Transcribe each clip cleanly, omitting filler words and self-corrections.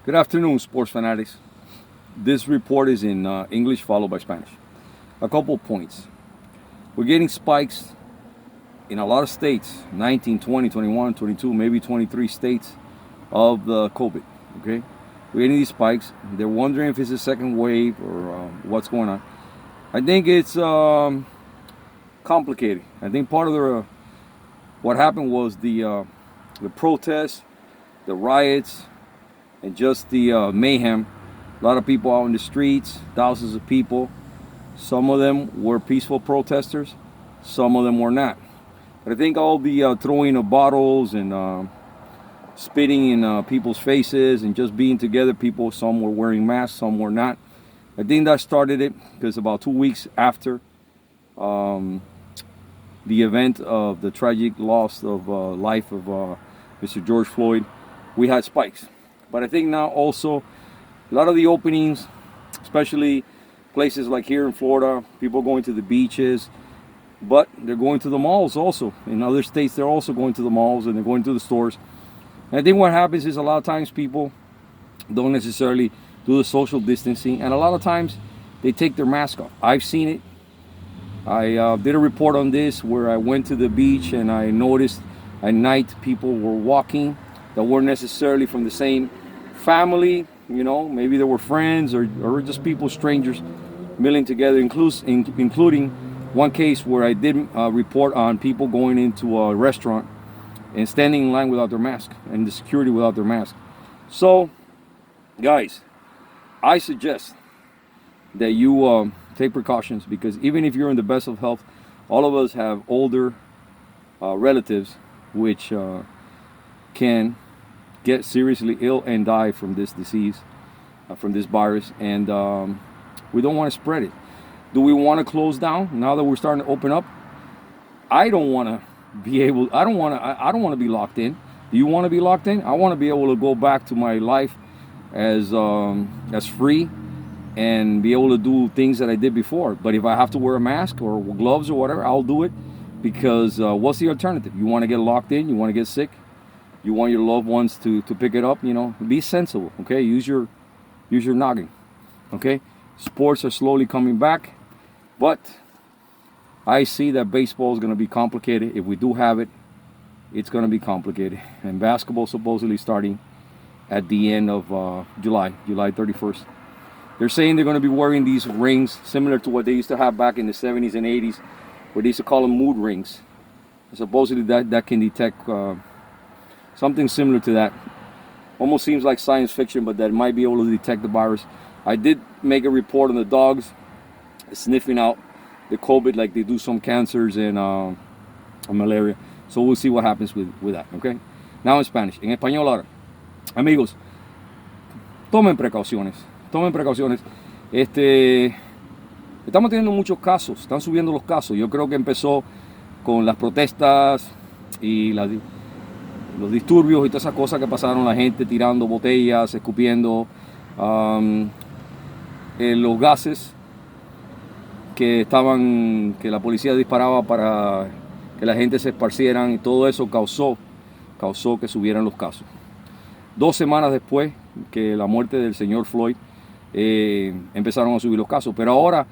Good afternoon, sports fanatics. This report is in English followed by Spanish. A couple of points. We're getting spikes in a lot of states, 19, 20, 21, 22, maybe 23 states of the COVID, okay? We're getting these spikes. They're wondering if it's a second wave or what's going on. I think it's complicated. I think part of what happened was the protests, the riots, and just the mayhem. A lot of people out in the streets, thousands of people. Some of them were peaceful protesters, some of them were not. But I think all the throwing of bottles and spitting in people's faces and just being together, people, some were wearing masks, some were not. I think that started it because about 2 weeks after the event of the tragic loss of life of Mr. George Floyd, we had spikes. But I think now also a lot of the openings, especially places like here in Florida, people going to the beaches, but they're going to the malls also. In other states, they're also going to the malls and they're going to the stores. And I think what happens is a lot of times people don't necessarily do the social distancing, and a lot of times they take their mask off. I've seen it. I did a report on this where I went to the beach and I noticed at night people were walking that weren't necessarily from the same family, you know, maybe they were friends or just people, strangers, milling together, including one case where I did report on people going into a restaurant and standing in line without their mask and the security without their mask. So, guys, I suggest that you take precautions, because even if you're in the best of health, all of us have older relatives which can get seriously ill and die from this disease, from this virus, and we don't want to spread it. Do we want to close down now that we're starting to open up? I don't want to be able. I don't want to be locked in. Do you want to be locked in? I want to be able to go back to my life as free and be able to do things that I did before. But if I have to wear a mask or gloves or whatever, I'll do it, because what's the alternative? You want to get locked in? You want to get sick? You want your loved ones to pick it up? You know, be sensible, okay? Use your noggin, okay? Sports are slowly coming back, but I see that baseball is going to be complicated. If we do have it, it's going to be complicated. And basketball supposedly starting at the end of July 31st. They're saying they're going to be wearing these rings similar to what they used to have back in the 70s and 80s, where they used to call them mood rings. Supposedly that can detect something similar to that. Almost seems like science fiction, but that might be able to detect the virus. I did make a report on the dogs sniffing out the COVID like they do some cancers and malaria. So we'll see what happens with that, okay? Now in Spanish. En español ahora. Amigos, tomen precauciones. Tomen precauciones. Estamos teniendo muchos casos. Están subiendo los casos. Yo creo que empezó con las protestas y los disturbios y todas esas cosas que pasaron, la gente tirando botellas, escupiendo, los gases que la policía disparaba para que la gente se esparcieran, y todo eso causó que subieran los casos. 2 semanas después que la muerte del señor Floyd, empezaron a subir los casos, pero ahora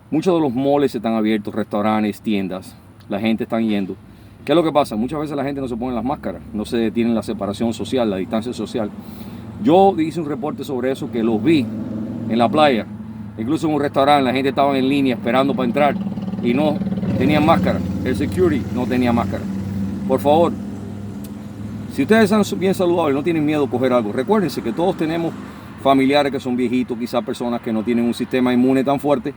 muchos de los malls están abiertos, restaurantes, tiendas, la gente está yendo. ¿Qué es lo que pasa? Muchas veces la gente no se pone las máscaras, no se detiene la separación social, la distancia social. Yo hice un reporte sobre eso, que los vi en la playa, incluso en un restaurante, la gente estaba en línea esperando para entrar y no tenían máscara. El security no tenía máscara. Por favor, si ustedes están bien saludables, no tienen miedo a coger algo, recuérdense que todos tenemos familiares que son viejitos, quizás personas que no tienen un sistema inmune tan fuerte,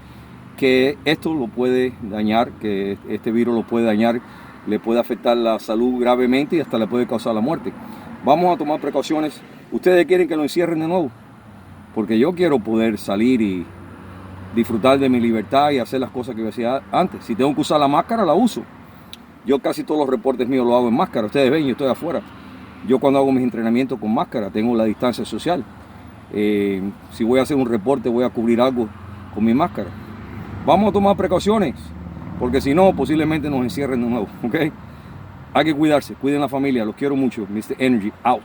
que esto lo puede dañar, que este virus lo puede dañar, le puede afectar la salud gravemente y hasta le puede causar la muerte. Vamos a tomar precauciones. ¿Ustedes quieren que lo encierren de nuevo? Porque yo quiero poder salir y disfrutar de mi libertad y hacer las cosas que yo hacía antes. Si tengo que usar la máscara, la uso. Yo casi todos los reportes míos los hago en máscara. Ustedes ven, yo estoy afuera. Yo cuando hago mis entrenamientos con máscara, tengo la distancia social. Si voy a hacer un reporte, voy a cubrir algo con mi máscara. Vamos a tomar precauciones, porque si no, posiblemente nos encierren de nuevo, ¿ok? Hay que cuidarse, cuiden la familia, los quiero mucho. Mr. Energy, out.